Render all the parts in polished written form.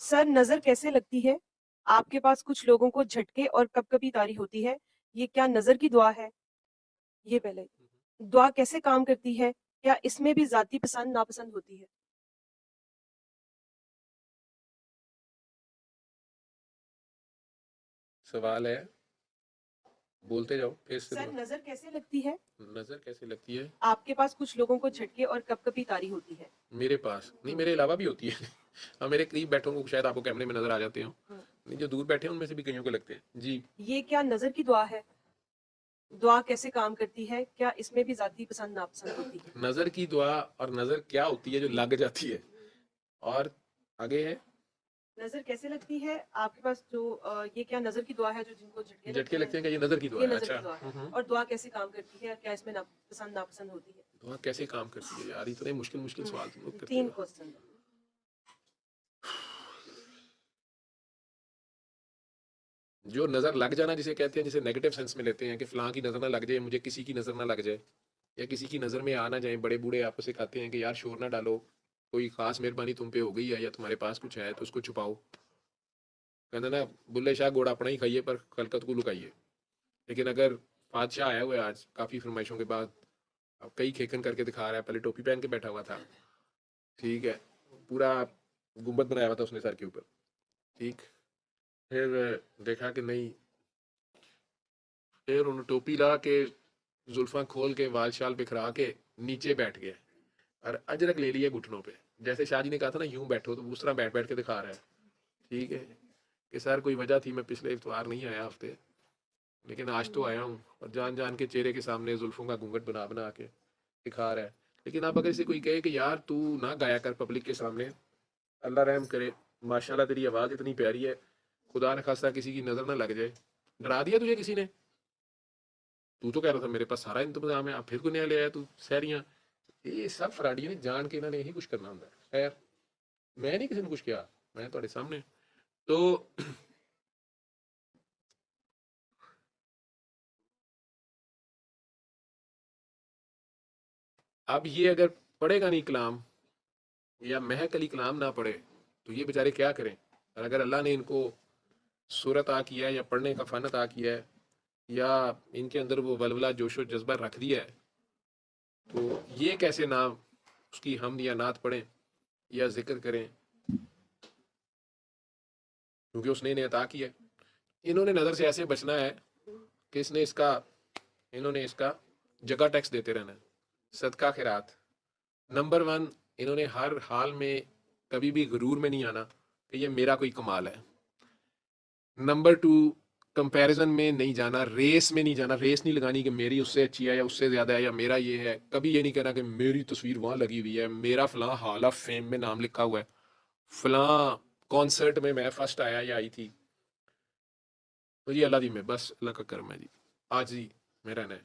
سر نظر کیسے لگتی ہے؟ آپ کے پاس کچھ لوگوں کو جھٹکے اور کب کبھی تاری ہوتی ہے، یہ کیا نظر کی دعا ہے؟ یہ پہلے دعا کیسے کام کرتی ہے؟ کیا اس میں بھی ذاتی پسند ناپسند ہوتی ہے؟ سوال ہے، بولتے جاؤ پھر سے سر دو۔ نظر کیسے لگتی ہے؟ نظر کیسے لگتی ہے؟ آپ کے پاس کچھ لوگوں کو جھٹکے اور کب کبھی تاری ہوتی ہے۔ میرے پاس نہیں، میرے علاوہ بھی ہوتی ہے ہاں، میرے قریب بیٹھوں کو شاید آپ کو کیمرے میں نظر آ جاتے ہوں، نہیں جو دور بیٹھے ہیں ان میں سے بھی کئیوں کو لگتے ہیں جی۔ یہ کیا نظر کی دعا ہے؟ دعا کیسے کام کرتی ہے؟ کیا اس میں بھی ذاتی پسند ناپسند ہوتی ہے؟ نظر کی دعا اور نظر کیا ہوتی ہے جو لگ جاتی ہے، اور آگے ہے نظر کیسے لگتی ہے؟ آپ کے پاس جو یہ کیا نظر کی دعا ہے جو جن کو جھٹکے لگتے ہیں کہ یہ نظر کی دعا یہ ہے؟ نظر اچھا کی دعا ہے۔ اور دعا کیسے کام کرتی ہے؟ کیا اس میں پسند ناپسند ہوتی ہے؟ دعا کیسے کام کرتی ہے؟ یار اتنے مشکل مشکل سوال تم لوگ کرتے 3 ہو۔ کوسچن۔ جو نظر لگ جانا جسے کہتے ہیں، جسے نیگیٹو سینس میں لیتے ہیں کہ فلاں کی نظر نہ لگ جائے، مجھے کسی کی نظر نہ لگ جائے، یا کسی کی نظر میں آ نہ جائیں۔ بڑے بوڑھے آپ کو سکھاتے ہیں کہ یار شور نہ ڈالو، کوئی خاص مہربانی تم پہ ہو گئی ہے یا تمہارے پاس کچھ ہے تو اس کو چھپاؤ، کہنا نا بلے شاہ گوڑ اپنا ہی کھائیے پر خلقت کو لکائیے۔ لیکن اگر بادشاہ آیا ہوا ہے آج کافی فرمائشوں کے بعد، اب کئی کھیکن کر کے دکھا رہا ہے، پہلے ٹوپی پہن کے بیٹھا ہوا تھا، ٹھیک ہے، پورا گنبد بنایا ہوا تھا اس نے سر کے اوپر، ٹھیک، پھر دیکھا کہ نہیں، پھر انہوں ٹوپی لا کے زلفاں کھول کے وال شال بکھرا کے نیچے بیٹھ گیا اور اجرک لے لیے گھٹنوں پہ، جیسے شاہ جی نے کہا تھا نا یوں بیٹھو، تو اس طرح بیٹھ بیٹھ کے دکھا رہا ہے، ٹھیک ہے، کہ سر کوئی وجہ تھی میں پچھلے اتوار نہیں آیا ہفتے، لیکن آج تو آیا ہوں، اور جان جان کے چہرے کے سامنے زلفوں کا گھونگھٹ بنا بنا کے دکھا رہا ہے۔ لیکن اب اگر اسے کوئی کہے کہ یار تو نہ گایا کر پبلک کے سامنے، اللہ رحم کرے، ماشاءاللہ تیری آواز اتنی پیاری ہے، خدا نہ خواستہ کسی کی نظر نہ لگ جائے، ڈرا دیا تجھے کسی نے، تو کہہ رہا تھا میرے پاس سارا انتظام ہے، اب پھر کوئی نیا لے آیا تو سیریاں، یہ سب فراڈیاں نے جان کے انہوں نے یہی کچھ کرنا ہوتا ہے۔ خیر میں نہیں کسی نے کچھ کیا، میں تھوڑے سامنے تو اب یہ اگر پڑھے گا نہیں کلام، یا مہک علی کلام نہ پڑھے تو یہ بیچارے کیا کریں؟ اور اگر اللہ نے ان کو صورت عطا کیا ہے یا پڑھنے کا فن عطا کیا ہے، یا ان کے اندر وہ ولولہ جوش و جذبہ رکھ دیا ہے، تو یہ کیسے نہ اس کی حمد یا نعت پڑھیں یا ذکر کریں، کیونکہ اس نے انہیں عطا کیا ہے۔ انہوں نے نظر سے ایسے بچنا ہے کہ انہوں نے اس کا جگہ ٹیکس دیتے رہنا ہے، صدقہ خیرات نمبر 1۔ انہوں نے ہر حال میں کبھی بھی غرور میں نہیں آنا کہ یہ میرا کوئی کمال ہے۔ نمبر 2، کمپیریزن میں نہیں جانا، ریس میں نہیں جانا، ریس نہیں لگانی کہ میری اس سے اچھی ہے یا اس سے زیادہ ہے یا میرا یہ ہے، کبھی یہ نہیں کہنا کہ میری تصویر وہاں لگی ہوئی ہے، میرا فلاں ہال آف فیم میں نام لکھا ہوا ہے، فلاں کانسرٹ میں میں فرسٹ آیا یا آئی تھی، تو یہ اللہ دی میں، بس اللہ کا کرم ہے جی، آج جی میں رہنا ہے،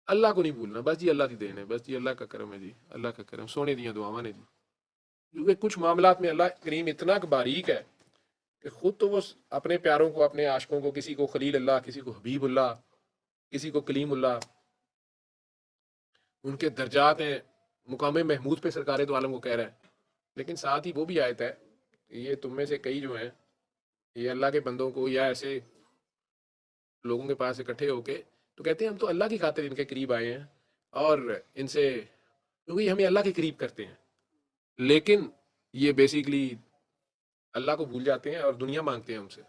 اللہ کو نہیں بھولنا، بس جی اللہ کی دین ہے، بس جی اللہ کا کرم ہے جی، اللہ کا کرم، سونے دیا دعاواں نے جی، کیونکہ کچھ معاملات میں اللہ کریم اتنا باریک ہے کہ خود تو وہ اپنے پیاروں کو، اپنے عاشقوں کو، کسی کو خلیل اللہ، کسی کو حبیب اللہ، کسی کو کلیم اللہ، ان کے درجات ہیں، مقام محمود پہ سرکار دو عالم کو کہہ رہا ہے، لیکن ساتھ ہی وہ بھی آیت ہے کہ یہ تم میں سے کئی جو ہیں، یہ اللہ کے بندوں کو یا ایسے لوگوں کے پاس اکٹھے ہو کے تو کہتے ہیں ہم تو اللہ کی خاطر ان کے قریب آئے ہیں، اور ان سے کیونکہ یہ ہمیں اللہ کے قریب کرتے ہیں، لیکن یہ بیسیکلی اللہ کو بھول جاتے ہیں اور دنیا مانگتے ہیں ہم سے،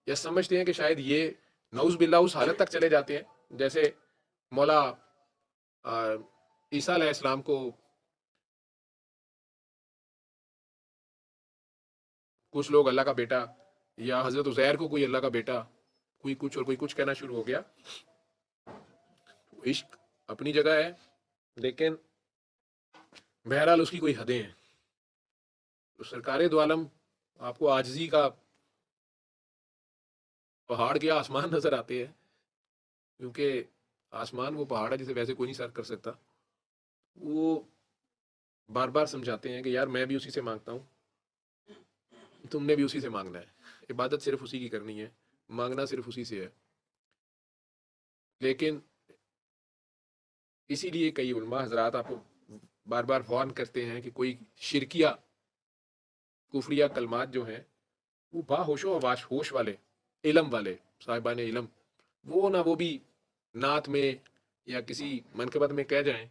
یا سمجھتے ہیں کہ شاید یہ نعوذ باللہ اس حالت تک چلے جاتے ہیں جیسے مولا عیسیٰ علیہ السلام کو کچھ لوگ اللہ کا بیٹا، یا حضرت عزیر کو کوئی اللہ کا بیٹا، کوئی کچھ اور کوئی کچھ کہنا شروع ہو گیا۔ عشق اپنی جگہ ہے، لیکن بہرحال اس کی کوئی حدیں ہیں، تو سرکار دو عالم آپ کو عاجزی کا پہاڑ کے آسمان نظر آتے ہیں، کیونکہ آسمان وہ پہاڑ ہے جسے ویسے کوئی نہیں سر کر سکتا، وہ بار بار سمجھاتے ہیں کہ یار میں بھی اسی سے مانگتا ہوں، تم نے بھی اسی سے مانگنا ہے، عبادت صرف اسی کی کرنی ہے، مانگنا صرف اسی سے ہے۔ لیکن اسی لیے کئی علماء حضرات آپ کو بار بار وارن کرتے ہیں کہ کوئی شرکیہ کفریہ کلمات جو ہیں وہ با ہوش و ہوش والے علم والے صاحبان علم وہ نہ وہ بھی نعت میں یا کسی منقبت میں کہہ جائیں،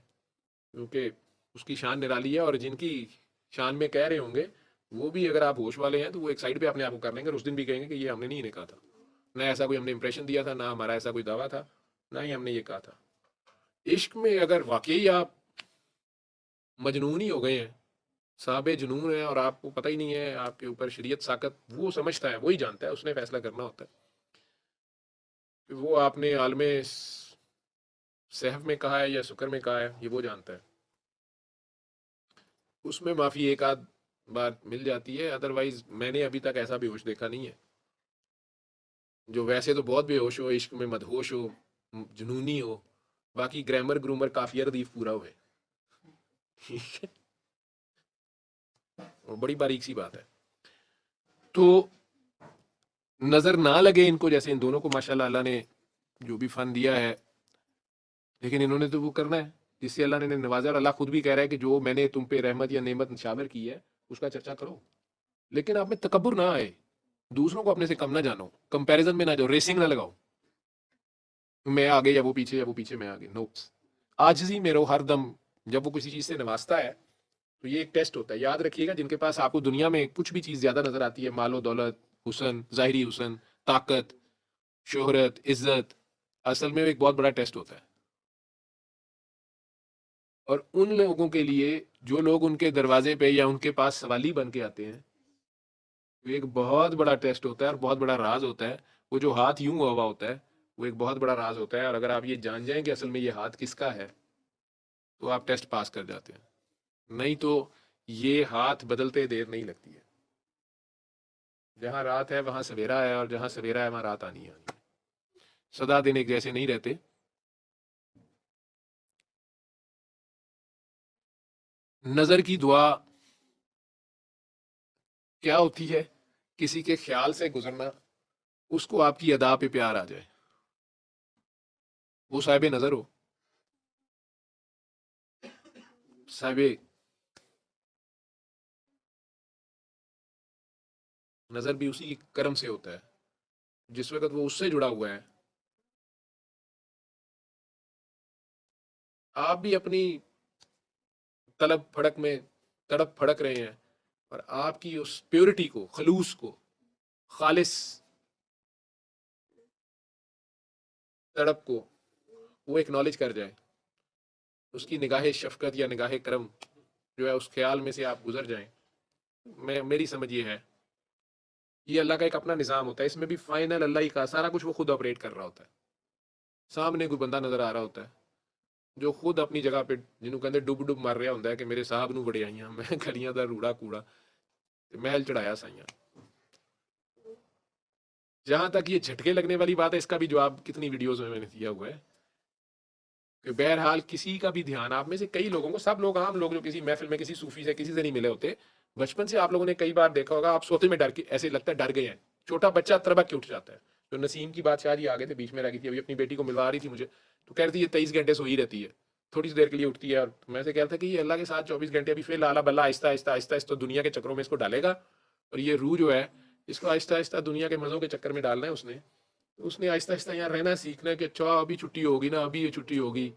کیونکہ اس کی شان نرالی ہے، اور جن کی شان میں کہہ رہے ہوں گے وہ بھی اگر آپ ہوش والے ہیں تو وہ ایک سائڈ پہ اپنے آپ کو کر لیں گے اور اس دن بھی کہیں گے کہ یہ ہم نے نہیں انہیں کہا تھا، نہ ایسا کوئی ہم نے امپریشن دیا تھا، نہ ہمارا ایسا کوئی دعویٰ تھا، نہ ہی ہم نے یہ کہا تھا۔ عشق میں اگر واقعی آپ مجنون ہی ہو گئے ہیں، صاحب جنون ہے، اور آپ کو پتہ ہی نہیں ہے آپ کے اوپر شریعت ساقت، وہ سمجھتا ہے، وہی جانتا ہے، اس نے فیصلہ کرنا ہوتا ہے کہ وہ آپ نے عالم صحف میں کہا ہے یا سکر میں کہا ہے، یہ وہ جانتا ہے۔ اس میں معافی ایک آدھ بار مل جاتی ہے، ادروائز میں نے ابھی تک ایسا بے ہوش دیکھا نہیں ہے جو ویسے تو بہت بے ہوش ہو، عشق میں مدہوش ہو، جنونی ہو، باقی گرامر گرومر کافی ردیف پورا ہوئے، ٹھیک ہے، اور بڑی باریک سی بات ہے۔ تو نظر نہ لگے ان کو، جیسے ان دونوں کو ماشاءاللہ اللہ نے جو بھی فن دیا ہے، لیکن انہوں نے تو وہ کرنا ہے جس سے اللہ نے نوازا، اور اللہ خود بھی کہہ رہا ہے کہ جو میں نے تم پہ رحمت یا نعمت نشاور کی ہے اس کا چرچا کرو، لیکن آپ میں تکبر نہ آئے، دوسروں کو اپنے سے کم نہ جانو، کمپیریزن میں نہ جاؤ، ریسنگ نہ لگاؤ، میں آگے یا وہ پیچھے، یا وہ پیچھے میں آگے، نو، عاجزی میں رہو ہر دم۔ جب وہ کسی چیز سے نوازتا ہے تو یہ ایک ٹیسٹ ہوتا ہے، یاد رکھیے گا جن کے پاس آپ کو دنیا میں کچھ بھی چیز زیادہ نظر آتی ہے، مال و دولت، حسن، ظاہری حسن، طاقت، شہرت، عزت، اصل میں وہ ایک بہت بڑا ٹیسٹ ہوتا ہے، اور ان لوگوں کے لیے جو لوگ ان کے دروازے پہ یا ان کے پاس سوالی بن کے آتے ہیں، وہ ایک بہت بڑا ٹیسٹ ہوتا ہے اور بہت بڑا راز ہوتا ہے۔ وہ جو ہاتھ یوں ہوا ہوتا ہے وہ ایک بہت بڑا راز ہوتا ہے، اور اگر آپ یہ جان جائیں کہ اصل میں یہ ہاتھ کس کا ہے تو آپ ٹیسٹ پاس کر جاتے ہیں، نہیں تو یہ ہاتھ بدلتے دیر نہیں لگتی ہے۔ جہاں رات ہے وہاں سویرا ہے، اور جہاں سویرا ہے وہاں رات آنی ہے، سدا دن ایک جیسے نہیں رہتے۔ نظر کی دعا کیا ہوتی ہے؟ کسی کے خیال سے گزرنا، اس کو آپ کی ادا پہ پیار آ جائے، وہ صاحب نظر ہو، صاحب نظر بھی اسی کی کرم سے ہوتا ہے، جس وقت وہ اس سے جڑا ہوا ہے، آپ بھی اپنی طلب پھڑک میں تڑپ پھڑک رہے ہیں، اور آپ کی اس پیورٹی کو، خلوص کو، خالص تڑپ کو وہ ایکنالج کر جائے، اس کی نگاہ شفقت یا نگاہ کرم جو ہے اس خیال میں سے آپ گزر جائیں، میری سمجھ یہ ہے، یہ اللہ کا ایک اپنا نظام ہوتا ہے، اس میں بھی فائنل اللہ ہی کا، سارا کچھ وہ خود آپریٹ کر رہا ہوتا ہے۔ سامنے کوئی بندہ نظر آ رہا ہوتا ہے جو خود اپنی جگہ پہ جنہوں کہتے ڈب ڈب مر رہا ہوتا ہے کہ میرے صاحب نو بڑے آئیاں، میں گلیاں دا روڑا کوڑا محل چڑھایا سائیاں۔ جہاں تک یہ جھٹکے لگنے والی بات ہے، اس کا بھی جواب کتنی ویڈیوز میں نے دیا ہوا ہے کہ بہرحال کسی کا بھی دھیان، آپ میں سے کئی لوگوں کو، سب لوگ، عام لوگ جو کسی محفل میں کسی صوفی سے کسی سے نہیں ملے ہوتے، بچپن سے آپ لوگوں نے کئی بار دیکھا ہوگا، آپ سوتے میں ڈر کے ایسے لگتا ہے ڈر گئے ہیں، چھوٹا بچہ تربک کے اٹھ جاتا ہے۔ جو نسیم کی بات شاید آگے تھے، بیچ میں لگی تھی، ابھی اپنی بیٹی کو ملوا رہی تھی مجھے، تو کہہ رہی تھی یہ 23 گھنٹے سوئی رہتی ہے، تھوڑی سی دیر کے لیے اٹھتی ہے، اور میں سے کہتا کہ یہ اللہ کے ساتھ 24 گھنٹے ابھی فی الحال بلّہ آہستہ آہستہ آہستہ آہستہ دنیا کے چکروں میں اس کو ڈالے گا، اور یہ روح جو ہے اس کو آہستہ آہستہ دنیا کے مزوں کے چکر میں ڈالنا ہے اس نے آہستہ آہستہ یہاں رہنا سیکھنا ہے کہ اچھا ابھی چھٹی ہوگی نا، ابھی یہ چھٹی ہوگی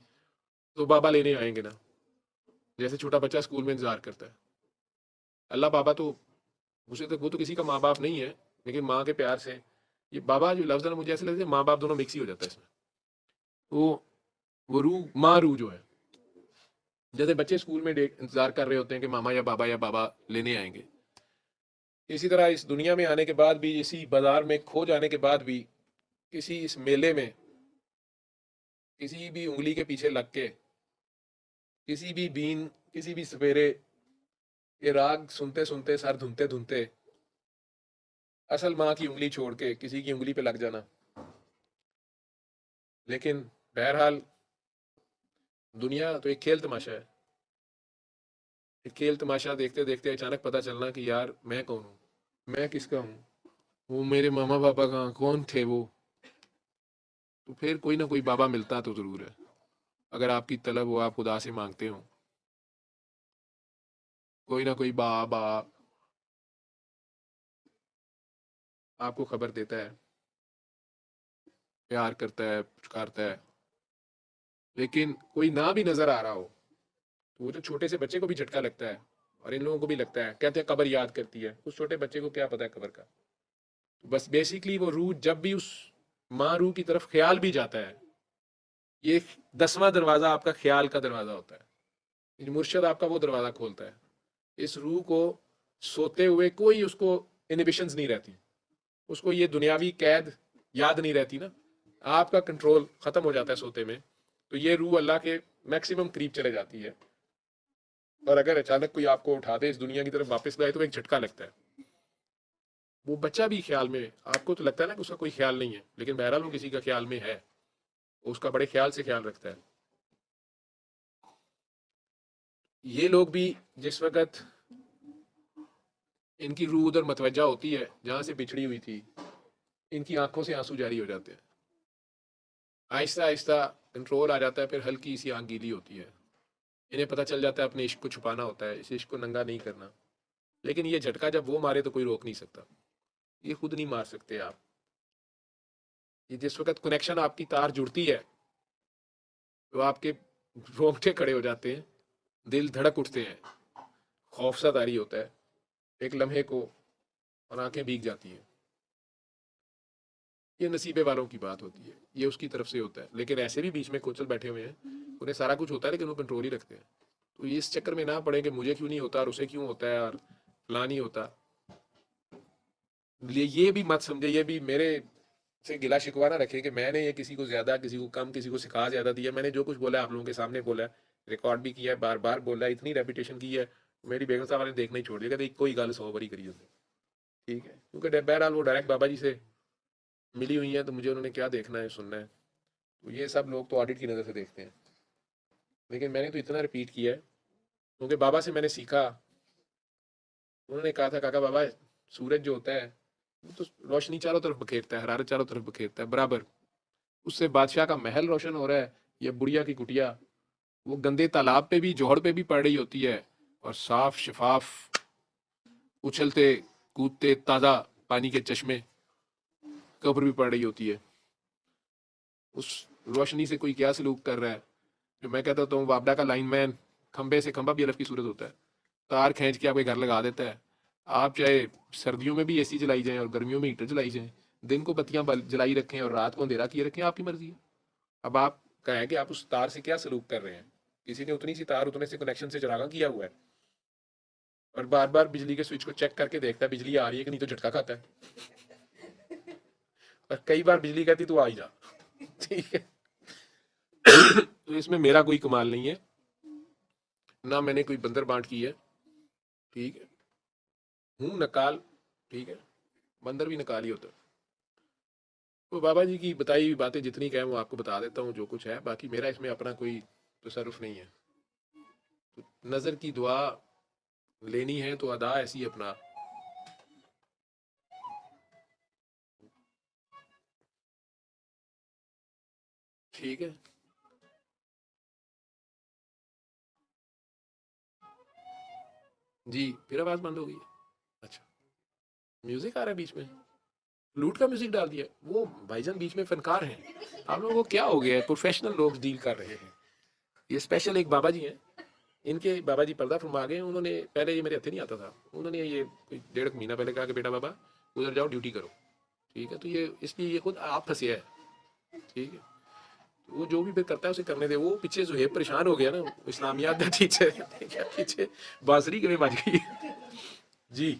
تو بابا لینے آئیں گے نا، جیسے چھوٹا بچہ اسکول میں انتظار کرتا ہے۔ اللہ بابا تو اسے تو، وہ تو کسی کا ماں باپ نہیں ہے، لیکن ماں کے پیار سے، یہ بابا جو لفظ ہے نا مجھے ایسے لگتا ہے ماں باپ دونوں مکس ہی ہو جاتا ہے اس میں، وہ روح، ماں روح جو ہے، جیسے بچے اسکول میں انتظار کر رہے ہوتے ہیں کہ ماما یا بابا لینے آئیں گے، اسی طرح اس دنیا میں آنے کے بعد بھی، اسی بازار میں کھو جانے کے بعد بھی، کسی اس میلے میں کسی بھی انگلی کے پیچھے لگ کے، کسی بھی بین، کسی بھی سپیرے یہ راگ سنتے سنتے، سر دھنتے دھنتے، اصل ماں کی انگلی چھوڑ کے کسی کی انگلی پہ لگ جانا۔ لیکن بہرحال دنیا تو ایک کھیل تماشا ہے، ایک کھیل تماشا دیکھتے دیکھتے اچانک پتہ چلنا کہ یار میں کون ہوں، میں کس کا ہوں، وہ میرے ماما پاپا کہاں، کون تھے وہ؟ تو پھر کوئی نہ کوئی بابا ملتا تو ضرور ہے، اگر آپ کی طلب ہو، آپ خدا سے مانگتے ہو، کوئی نہ کوئی بابا آپ کو خبر دیتا ہے، پیار کرتا ہے، پچکارتا ہے، لیکن کوئی نہ بھی نظر آ رہا ہو تو وہ جو چھوٹے سے بچے کو بھی جھٹکا لگتا ہے اور ان لوگوں کو بھی لگتا ہے، کہتے ہیں قبر یاد کرتی ہے. اس چھوٹے بچے کو کیا پتا ہے قبر کا؟ بس بیسیکلی وہ روح جب بھی اس ماں روح کی طرف خیال بھی جاتا ہے، یہ 10واں دروازہ آپ کا خیال کا دروازہ ہوتا ہے. مرشد آپ کا وہ دروازہ کھولتا ہے. اس روح کو سوتے ہوئے کوئی اس کو انہیبیشنز نہیں رہتی، اس کو یہ دنیاوی قید یاد نہیں رہتی نا، آپ کا کنٹرول ختم ہو جاتا ہے سوتے میں. تو یہ روح اللہ کے میکسیمم قریب چلے جاتی ہے، اور اگر اچانک کوئی آپ کو اٹھا دے اس دنیا کی طرف واپس لائے تو ایک جھٹکا لگتا ہے. وہ بچہ بھی خیال میں، آپ کو تو لگتا ہے نا کہ اس کا کوئی خیال نہیں ہے، لیکن بہرحال وہ کسی کا خیال میں ہے، اس کا بڑے خیال سے خیال رکھتا ہے. یہ لوگ بھی جس وقت ان کی روح ادھر متوجہ ہوتی ہے جہاں سے بچھڑی ہوئی تھی، ان کی آنکھوں سے آنسو جاری ہو جاتے ہیں، آہستہ آہستہ کنٹرول آ جاتا ہے، پھر ہلکی سی آنکھ گیلی ہوتی ہے. انہیں پتہ چل جاتا ہے اپنے عشق کو چھپانا ہوتا ہے، اس عشق کو ننگا نہیں کرنا. لیکن یہ جھٹکا جب وہ مارے تو کوئی روک نہیں سکتا، یہ خود نہیں مار سکتے آپ. یہ جس وقت کنیکشن آپ کی تار جڑتی ہے تو آپ کے رونگٹے کھڑے ہو جاتے ہیں، دل دھڑک اٹھتے ہیں، خوف سا طاری ہوتا ہے ایک لمحے کو، اور آنکھیں بھیگ جاتی ہیں. یہ نصیبے والوں کی بات ہوتی ہے، یہ اس کی طرف سے ہوتا ہے. لیکن ایسے بھی بیچ میں کوچل بیٹھے ہوئے ہیں، انہیں سارا کچھ ہوتا ہے لیکن وہ کنٹرول ہی رکھتے ہیں. تو اس چکر میں نہ پڑے کہ مجھے کیوں نہیں ہوتا اور اسے کیوں ہوتا ہے اور فلاں نہیں ہوتا. یہ بھی مت سمجھے، یہ بھی میرے سے گلا شکوا نہ رکھے کہ میں نے یہ کسی کو زیادہ، کسی کو کم، کسی کو سکھا زیادہ دیا. میں نے جو کچھ بولا آپ لوگوں کے سامنے بولا ہے، ریکارڈ بھی کیا ہے، بار بار بولا ہے، اتنی ریپیٹیشن کی ہے. میری بیگم صاحب نے دیکھنا ہی چھوڑ دیا کہ کوئی گل 100 باری کری ہوتے. ٹھیک ہے، کیونکہ بہرحال وہ ڈائریکٹ بابا جی سے ملی ہوئی ہیں تو مجھے انہوں نے کیا دیکھنا ہے، سننا ہے. تو یہ سب لوگ تو آڈٹ کی نظر سے دیکھتے ہیں، لیکن میں نے تو اتنا ریپیٹ کیا ہے کیونکہ بابا سے میں نے سیکھا. انہوں نے کہا تھا کاکا بابا سورج جو ہوتا ہے وہ تو روشنی چاروں طرف بکھیرتا ہے، حرارت چاروں طرف بکھیرتا ہے برابر. اس سے بادشاہ کا محل روشن ہو رہا ہے، یا بڑھیا کی کٹیا وہ گندے تالاب پہ بھی، جوہر پہ بھی پڑ رہی ہوتی ہے، اور صاف شفاف اچھلتے کودتے تازہ پانی کے چشمے کے اوپر بھی پڑ رہی ہوتی ہے. اس روشنی سے کوئی کیا سلوک کر رہا ہے. جو میں کہتا ہوں وابڈا کا لائن مین کھمبے سے کھمبا بھی الف کی صورت ہوتا ہے، تار کھینچ کے آپ کے گھر لگا دیتا ہے. آپ چاہے سردیوں میں بھی اے سی جلائی جائیں اور گرمیوں میں ہیٹر جلائی جائیں، دن کو بتیاں جلائی رکھیں اور رات کو اندھیرا کیے رکھیں، آپ کی مرضی ہے. اب آپ کہیں کہ آپ اس تار سے کیا سلوک کر رہے ہیں. کسی نے اتنی سی تار اتنے سے کنیکشن سے چراغاں کیا ہوا ہے اور بار بار بجلی کے سوئچ کو چیک کر کے دیکھتا ہے بجلی آ رہی ہے کہ نہیں، تو جھٹکا کھاتا ہے. اور کئی بار بجلی کہتی تو آ ہی جا. ٹھیک ہے، تو اس میں میرا کوئی کمال نہیں ہے، نہ میں نے کوئی بندر بانٹ کی ہے. ٹھیک ہے، ہوں نکال، ٹھیک ہے، بندر بھی نکال ہی ہوتا ہے. تو بابا جی کی بتائی ہوئی باتیں جتنی کہیں وہ آپ کو بتا دیتا ہوں جو کچھ ہے، باقی میرا اس میں اپنا کوئی تصرف نہیں ہے. تو نظر کی دعا لینی ہے تو ادا ایسی اپنا. ٹھیک ہے، جی پھر آواز بند ہو گئی. اچھا، میوزک آ رہا ہے بیچ میں، لوٹ کا میوزک ڈال دیا. وہ بھائی جان بیچ میں فنکار ہیں، آپ لوگوں کو کیا ہو گیا ہے؟ پروفیشنل لوگ ڈیل کر رہے ہیں. یہ اسپیشل ایک بابا جی ہیں، ان کے بابا جی پردہ فرما گئے. انہوں نے پہلے یہ میرے ہتھے نہیں آتا تھا، انہوں نے یہ کوئی 1.5 مہینہ پہلے کہا کہ بیٹا بابا ادھر جاؤ ڈیوٹی کرو. ٹھیک ہے، تو یہ اس لیے یہ خود آپ پھنسیا ہے. ٹھیک ہے، وہ جو بھی پھر کرتا ہے اسے کرنے دے. وہ پیچھے زہیب پریشان ہو گیا نا اسلامیات کا ٹیچر، پیچھے بانسری کے میں بج گئی. جی